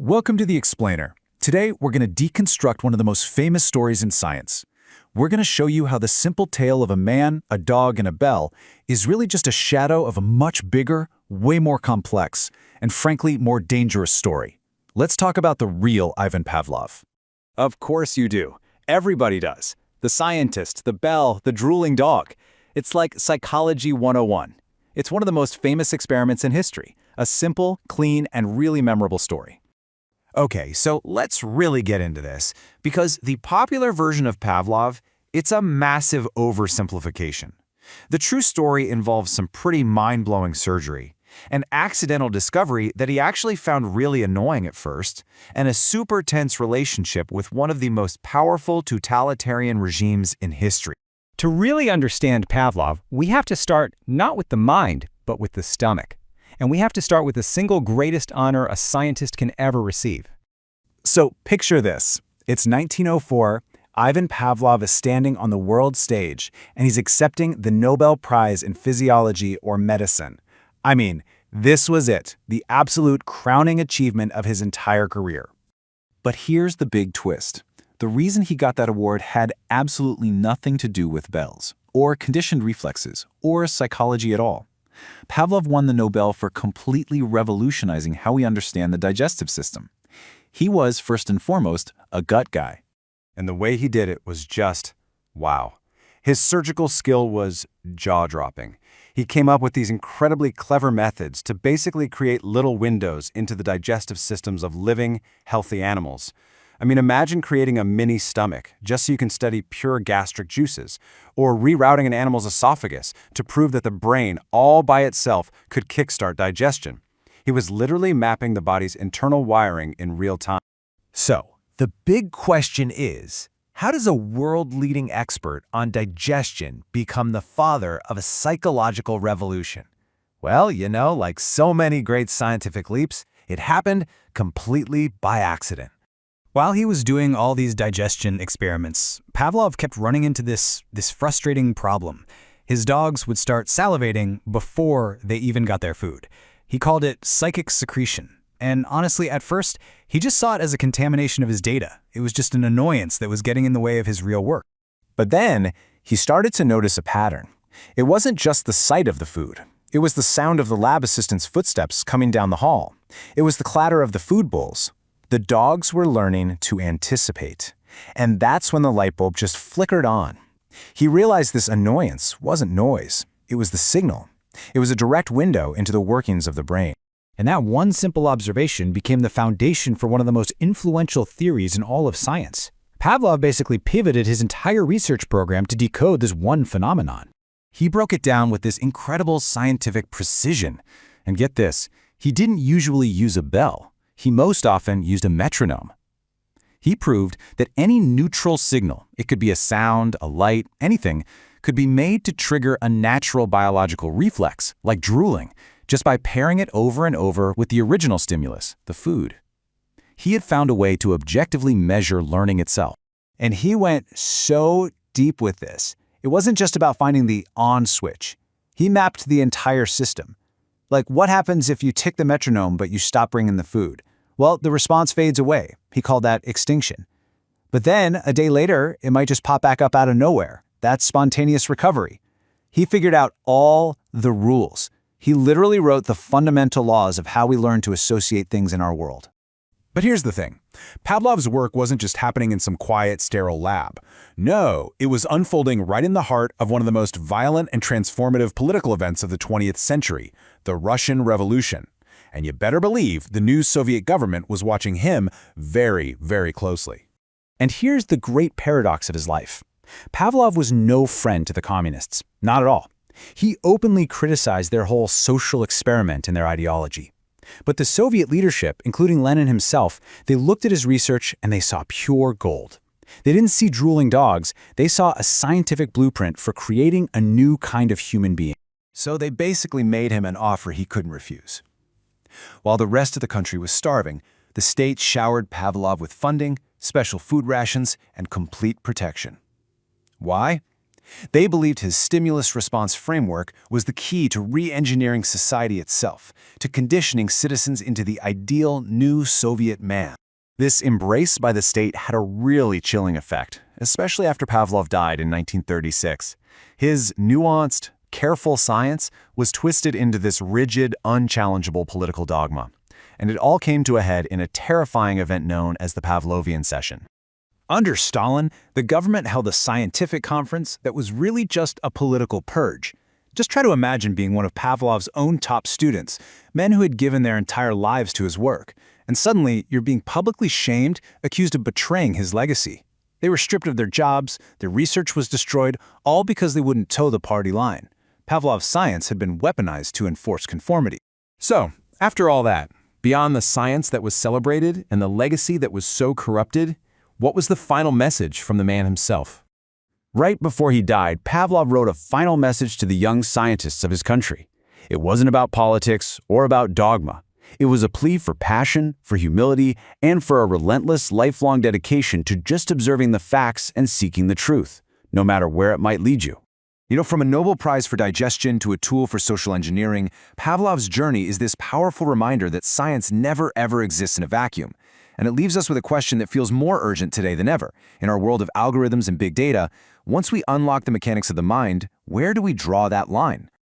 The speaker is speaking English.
Welcome to The Explainer. Today, we're going to deconstruct one of the most famous stories in science. We're going to show you how the simple tale of a man, a dog, and a bell is really just a shadow of a much bigger, way more complex, and frankly, more dangerous story. Let's talk about the real Ivan Pavlov. Of course you do. Everybody does. The scientist, the bell, the drooling dog. It's like Psychology 101. It's one of the most famous experiments in history. A simple, clean, and really memorable story. Okay, so let's really get into this, because the popular version of Pavlov, it's a massive oversimplification. The true story involves some pretty mind-blowing surgery, an accidental discovery that he actually found really annoying at first, and a super tense relationship with one of the most powerful totalitarian regimes in history. To really understand Pavlov, we have to start not with the mind, but with the stomach. And we have to start with the single greatest honor a scientist can ever receive. So picture this. It's 1904, Ivan Pavlov is standing on the world stage, and he's accepting the Nobel Prize in Physiology or Medicine. I mean, this was it, the absolute crowning achievement of his entire career. But here's the big twist. The reason he got that award had absolutely nothing to do with bells, or conditioned reflexes, or psychology at all. Pavlov won the Nobel for completely revolutionizing how we understand the digestive system. He was, first and foremost, a gut guy. And the way he did it was just, wow. His surgical skill was jaw-dropping. He came up with these incredibly clever methods to basically create little windows into the digestive systems of living, healthy animals. I mean, imagine creating a mini stomach just so you can study pure gastric juices, or rerouting an animal's esophagus to prove that the brain, all by itself, could kickstart digestion. He was literally mapping the body's internal wiring in real time. So, the big question is, how does a world-leading expert on digestion become the father of a psychological revolution? Well, like so many great scientific leaps, it happened completely by accident. While he was doing all these digestion experiments, Pavlov kept running into this frustrating problem. His dogs would start salivating before they even got their food. He called it psychic secretion. And honestly, at first, he just saw it as a contamination of his data. It was just an annoyance that was getting in the way of his real work. But then, he started to notice a pattern. It wasn't just the sight of the food. It was the sound of the lab assistant's footsteps coming down the hall. It was the clatter of the food bowls. The dogs were learning to anticipate. And that's when the light bulb just flickered on. He realized this annoyance wasn't noise. It was the signal. It was a direct window into the workings of the brain. And that one simple observation became the foundation for one of the most influential theories in all of science. Pavlov basically pivoted his entire research program to decode this one phenomenon. He broke it down with this incredible scientific precision. And get this, he didn't usually use a bell. He most often used a metronome. He proved that any neutral signal, it could be a sound, a light, anything, could be made to trigger a natural biological reflex, like drooling, just by pairing it over and over with the original stimulus, the food. He had found a way to objectively measure learning itself. And he went so deep with this. It wasn't just about finding the on switch. He mapped the entire system. Like, what happens if you tick the metronome but you stop bringing the food? Well, the response fades away. He called that extinction. But then, a day later, it might just pop back up out of nowhere. That's spontaneous recovery. He figured out all the rules. He literally wrote the fundamental laws of how we learn to associate things in our world. But here's the thing. Pavlov's work wasn't just happening in some quiet, sterile lab. No, it was unfolding right in the heart of one of the most violent and transformative political events of the 20th century, the Russian Revolution. And you better believe the new Soviet government was watching him very, very closely. And here's the great paradox of his life. Pavlov was no friend to the communists, not at all. He openly criticized their whole social experiment and their ideology. But the Soviet leadership, including Lenin himself, they looked at his research and they saw pure gold. They didn't see drooling dogs, they saw a scientific blueprint for creating a new kind of human being. So they basically made him an offer he couldn't refuse. While the rest of the country was starving, the state showered Pavlov with funding, special food rations, and complete protection. Why? They believed his stimulus-response framework was the key to re-engineering society itself, to conditioning citizens into the ideal new Soviet man. This embrace by the state had a really chilling effect, especially after Pavlov died in 1936. His nuanced, careful science was twisted into this rigid, unchallengeable political dogma. And it all came to a head in a terrifying event known as the Pavlovian Session. Under Stalin, the government held a scientific conference that was really just a political purge. Just try to imagine being one of Pavlov's own top students, men who had given their entire lives to his work, and suddenly you're being publicly shamed, accused of betraying his legacy. They were stripped of their jobs, their research was destroyed, all because they wouldn't toe the party line. Pavlov's science had been weaponized to enforce conformity. So, after all that, beyond the science that was celebrated and the legacy that was so corrupted, what was the final message from the man himself? Right before he died, Pavlov wrote a final message to the young scientists of his country. It wasn't about politics or about dogma. It was a plea for passion, for humility, and for a relentless, lifelong dedication to just observing the facts and seeking the truth, no matter where it might lead you. You know, from a Nobel Prize for digestion to a tool for social engineering, Pavlov's journey is this powerful reminder that science never ever exists in a vacuum. And it leaves us with a question that feels more urgent today than ever. In our world of algorithms and big data, once we unlock the mechanics of the mind, where do we draw that line?